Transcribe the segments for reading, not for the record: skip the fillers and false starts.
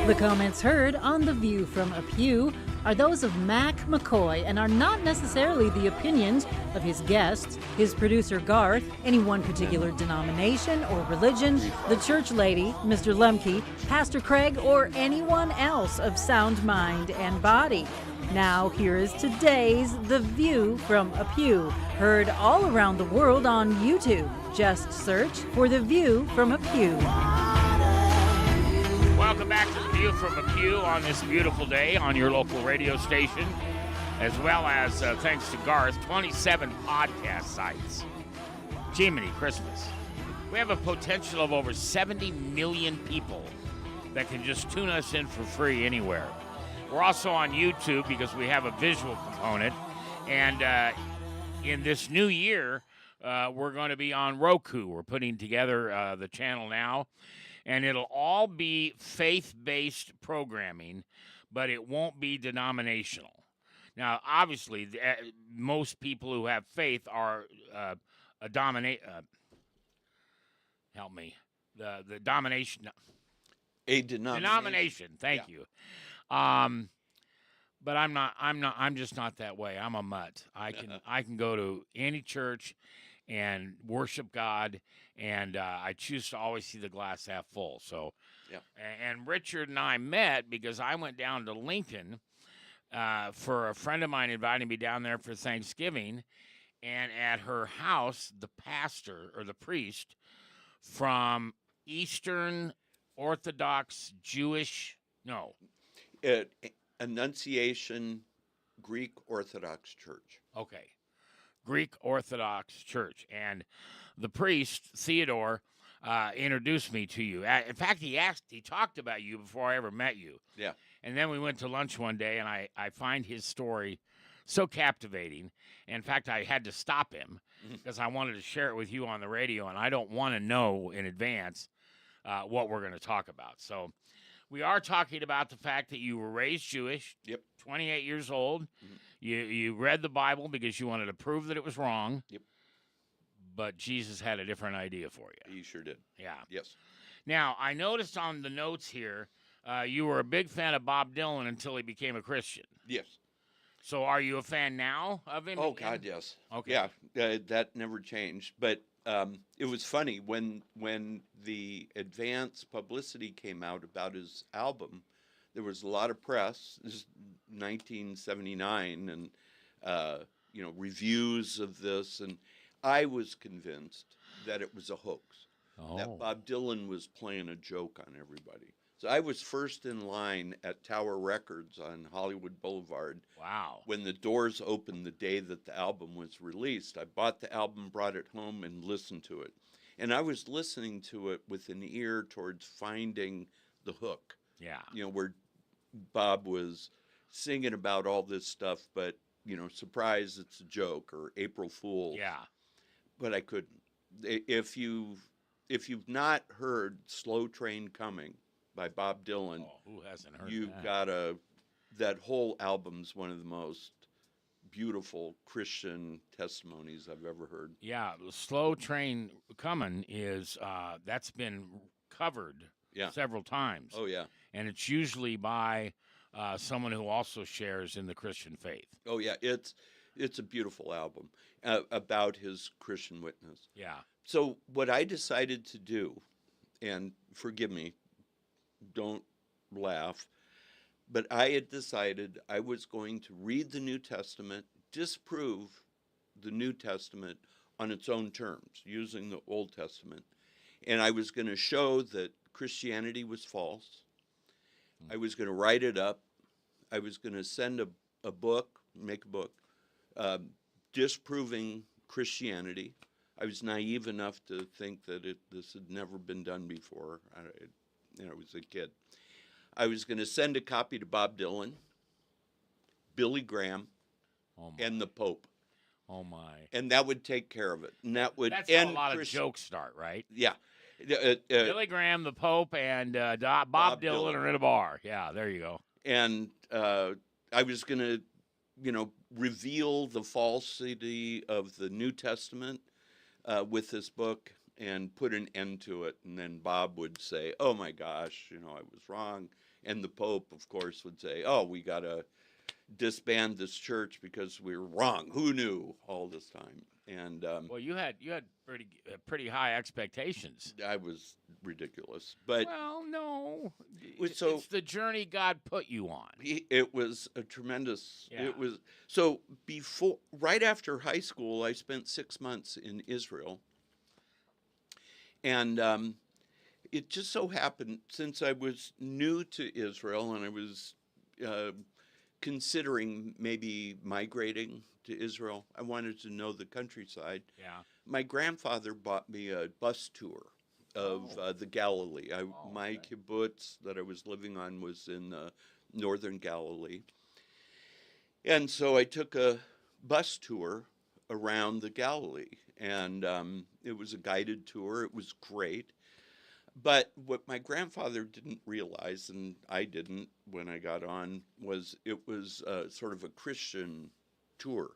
The comments heard on The View From A Pew are those of Mckoy and are not necessarily the opinions of his guests, his producer Garth, any one particular denomination or religion, the church lady, Mr. Lemke, Pastor Craig, or anyone else of sound mind and body. Now, here is today's The View From A Pew, heard all around the world on YouTube. Just search for The View From A Pew. Welcome back to The View From A Pew on this beautiful day on your local radio station, as well as, thanks to Garth, 27 podcast sites. Jiminy Christmas. We have a potential of over 70 million people that can just tune us in for free anywhere. We're also on YouTube because we have a visual component. And in this new year, we're going to be on Roku. We're putting together the channel now. And it'll all be faith-based programming, but it won't be denominational. Now, obviously, most people who have faith are the domination. A denomination. Denomination. Thank you. But I'm just not that way. I'm a mutt. I can go to any church and worship God, and I choose to always see the glass half full. So, yeah. And Richard and I met because I went down to Lincoln for a friend of mine inviting me down there for Thanksgiving, and at her house, the pastor or the priest from Eastern Orthodox Jewish, Annunciation Greek Orthodox Church. Okay. Greek Orthodox Church. And the priest, Theodore, introduced me to you. In fact, he talked about you before I ever met you. Yeah. And then we went to lunch one day, and I find his story so captivating. In fact, I had to stop him because I wanted to share it with you on the radio, and I don't want to know in advance what we're going to talk about. So we are talking about the fact that you were raised Jewish, 28 years old. Mm-hmm. You read the Bible because you wanted to prove that it was wrong. Yep. But Jesus had a different idea for you. He sure did. Yeah. Yes. Now, I noticed on the notes here, you were a big fan of Bob Dylan until he became a Christian. Yes. So are you a fan now of him? Oh, God, yes. Okay. Yeah, that never changed. But it was funny when the advance publicity came out about his album. There was a lot of press. This is 1979, and reviews of this, and I was convinced that it was a hoax. Oh. That Bob Dylan was playing a joke on everybody. So I was first in line at Tower Records on Hollywood Boulevard. Wow. When the doors opened the day that the album was released, I bought the album, brought it home, and listened to it. And I was listening to it with an ear towards finding the hook. Yeah. Where Bob was singing about all this stuff, but, surprise, it's a joke, or April Fool. Yeah. But I couldn't. If you've not heard Slow Train Coming by Bob Dylan, who hasn't heard you've got that whole album's one of the most beautiful Christian testimonies I've ever heard. Yeah, Slow Train Coming is, that's been covered several times. Oh, yeah. And it's usually by someone who also shares in the Christian faith. Oh, yeah, it's a beautiful album about his Christian witness. Yeah. So what I decided to do, and forgive me, don't laugh, but I had decided I was going to read the New Testament, disprove the New Testament on its own terms, using the Old Testament. And I was going to show that Christianity was false. I was going to write it up. I was going to send a book, make a book, disproving Christianity. I was naive enough to think that this had never been done before. I was a kid. I was going to send a copy to Bob Dylan, Billy Graham, and the Pope. Oh, my. And that would take care of it. And that would That's end how a lot of jokes start, right? Yeah. Billy Graham, the Pope, and Bob Dylan are in a bar. Yeah, there you go. And I was going to, reveal the falsity of the New Testament with this book and put an end to it. And then Bob would say, oh, my gosh, I was wrong. And the Pope, of course, would say, "Oh, we got to disband this church because we were wrong. Who knew all this time?" And Well, you had pretty high expectations. I was ridiculous, but Well, no, so it's the journey God put you on. it was a tremendous. Yeah. It was so right after high school, I spent 6 months in Israel, and it just so happened, since I was new to Israel and I was considering maybe migrating to Israel, I wanted to know the countryside. Yeah. My grandfather bought me a bus tour of the Galilee. My kibbutz that I was living on was in northern Galilee. And so I took a bus tour around the Galilee, and it was a guided tour. It was great. But what my grandfather didn't realize, and I didn't when I got on, was it was sort of a Christian tour.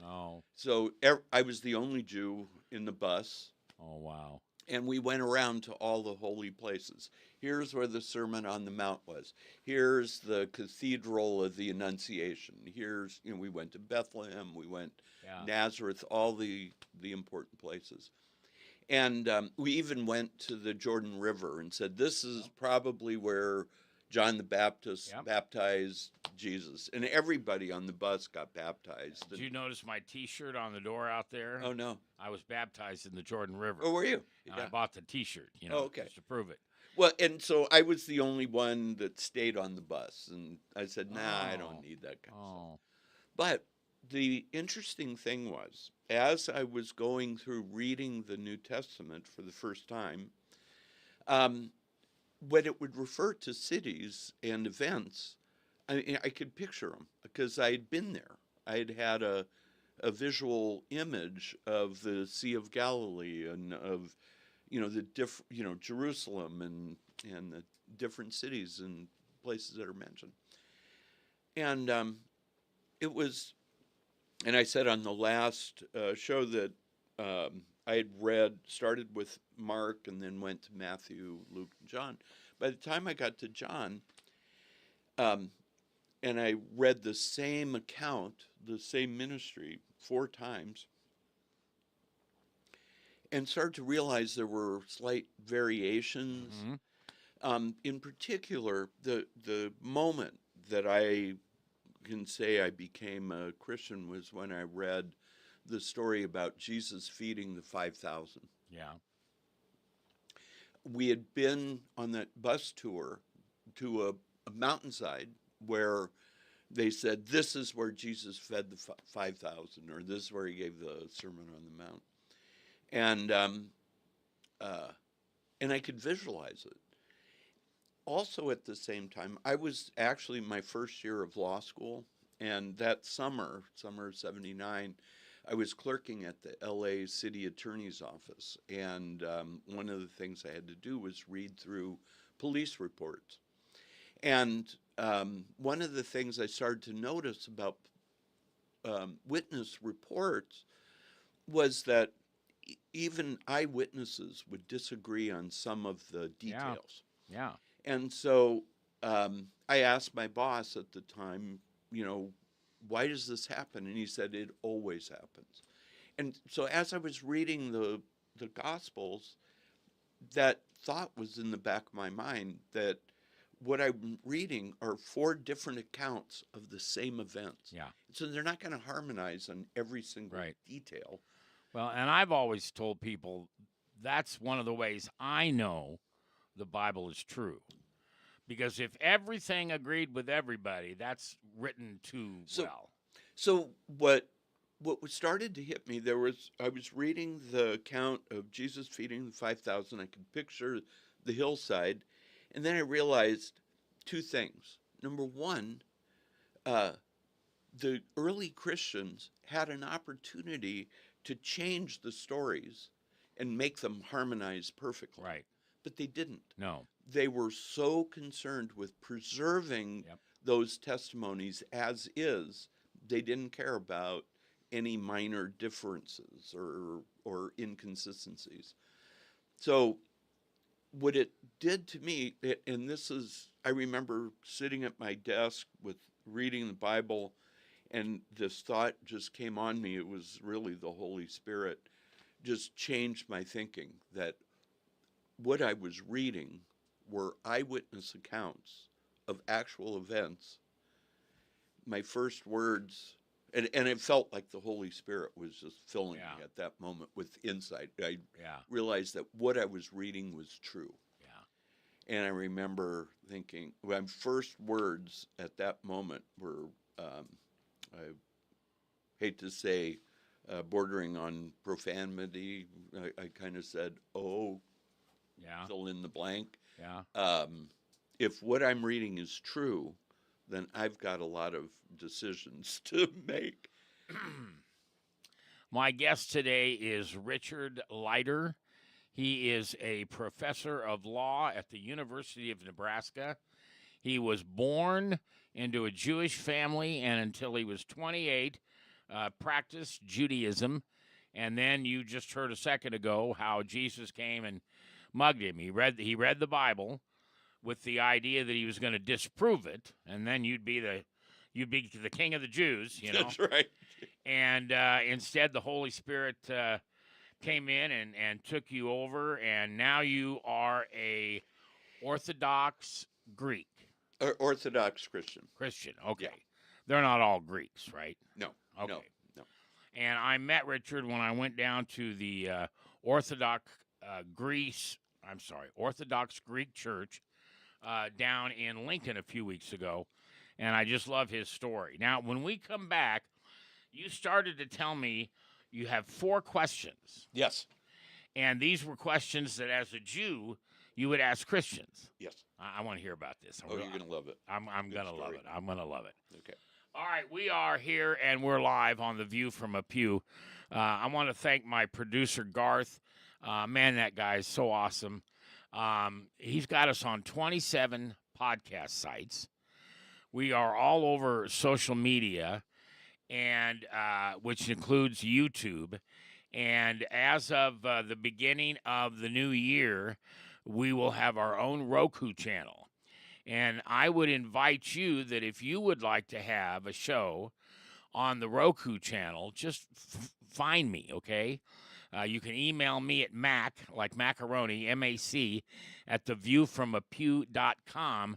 Oh. So I was the only Jew in the bus. Oh, wow. And we went around to all the holy places. Here's where the Sermon on the Mount was. Here's the Cathedral of the Annunciation. We went to Bethlehem. We went Nazareth, all the important places. And we even went to the Jordan River and said, this is probably where John the Baptist baptized Jesus. And everybody on the bus got baptized. Did you notice my T-shirt on the door out there? Oh, no. I was baptized in the Jordan River. Oh, were you? And I bought the T-shirt, just to prove it. Well, and so I was the only one that stayed on the bus. And I said, I don't need that kind of stuff. But the interesting thing was, as I was going through reading the New Testament for the first time, when it would refer to cities and events, I could picture them because I had been there. I had had a visual image of the Sea of Galilee and of, Jerusalem and the different cities and places that are mentioned. And it was, and I said on the last show that I had started with Mark and then went to Matthew, Luke, and John. By the time I got to John, and I read the same account, the same ministry 4 times, and started to realize there were slight variations. Mm-hmm. In particular, the moment that I can say I became a Christian was when I read the story about Jesus feeding the 5,000. Yeah. We had been on that bus tour to a mountainside where they said, this is where Jesus fed the 5,000, or this is where he gave the Sermon on the Mount. And I could visualize it. Also at the same time, I was actually my first year of law school, and that summer of 79, I was clerking at the LA City Attorney's Office, and one of the things I had to do was read through police reports. And one of the things I started to notice about witness reports was that even eyewitnesses would disagree on some of the details. Yeah. And so I asked my boss at the time, why does this happen? And he said, it always happens. And so as I was reading the Gospels, that thought was in the back of my mind that what I'm reading are 4 different accounts of the same events. Yeah. So they're not going to harmonize on every single detail. Well, and I've always told people that's one of the ways I know the Bible is true. Because if everything agreed with everybody, that's written too well. So what started to hit me, I was reading the account of Jesus feeding the 5,000. I could picture the hillside. And then I realized 2 things. Number one, the early Christians had an opportunity to change the stories and make them harmonize perfectly. Right. But they didn't. No. They were so concerned with preserving those testimonies as is, they didn't care about any minor differences or inconsistencies. So what it did to me, and this is, I remember sitting at my desk with reading the Bible, and this thought just came on me. It was really the Holy Spirit just changed my thinking, that what I was reading were eyewitness accounts of actual events. My first words, and it felt like the Holy Spirit was just filling me at that moment with insight. I realized that what I was reading was true. Yeah. And I remember thinking, my first words at that moment were, I hate to say, bordering on profanity. I kind of said, "Oh, fill in the blank." Yeah. If what I'm reading is true, then I've got a lot of decisions to make. My guest today is Richard Leiter. He is a professor of law at the University of Nebraska. He was born into a Jewish family, and until he was 28, practiced Judaism. And then you just heard a second ago how Jesus came and mugged him. He read the Bible with the idea that he was going to disprove it, and then you'd be the king of the Jews, you know. That's right. And instead, the Holy Spirit came in and took you over, and now you are a Orthodox Greek. Orthodox Christian. Christian, okay. Yeah. They're not all Greeks, right? No. Okay. No. And I met Richard when I went down to the Orthodox Greek Church down in Lincoln a few weeks ago, and I just love his story. Now, when we come back, you started to tell me you have 4 questions. Yes. And these were questions that, as a Jew, you would ask Christians. Yes. I want to hear about this. You're going to love it. I'm going to love it. I'm going to love it. Okay. All right, we are here, and we're live on The View from a Pew. I want to thank my producer, Garth. Man, that guy is so awesome. He's got us on 27 podcast sites. We are all over social media, and which includes YouTube. And as of the beginning of the new year, we will have our own Roku channel. And I would invite you that if you would like to have a show on the Roku channel, just find me, okay? You can email me at Mac, like macaroni, M-A-C, at theviewfromapew.com,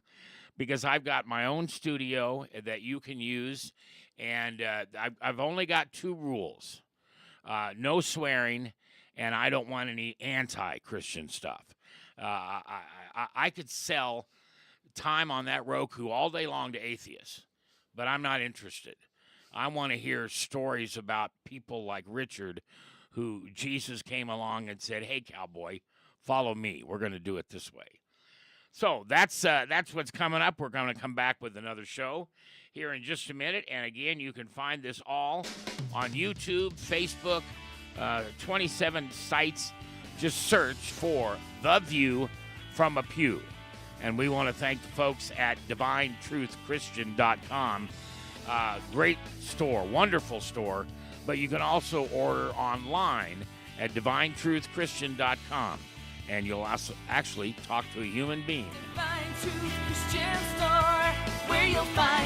because I've got my own studio that you can use, and I've only got 2 rules. No swearing, and I don't want any anti-Christian stuff. I could sell time on that Roku all day long to atheists, but I'm not interested. I want to hear stories about people like Richard, who Jesus came along and said, "Hey, cowboy, follow me. We're going to do it this way." So that's what's coming up. We're going to come back with another show here in just a minute. And again, you can find this all on YouTube, Facebook, 27 sites. Just search for The View from a Pew. And we want to thank the folks at DivineTruthChristian.com. Great store, wonderful store. But you can also order online at DivineTruthChristian.com. And you'll also actually talk to a human being. Divine Truth Christian Store, where you'll find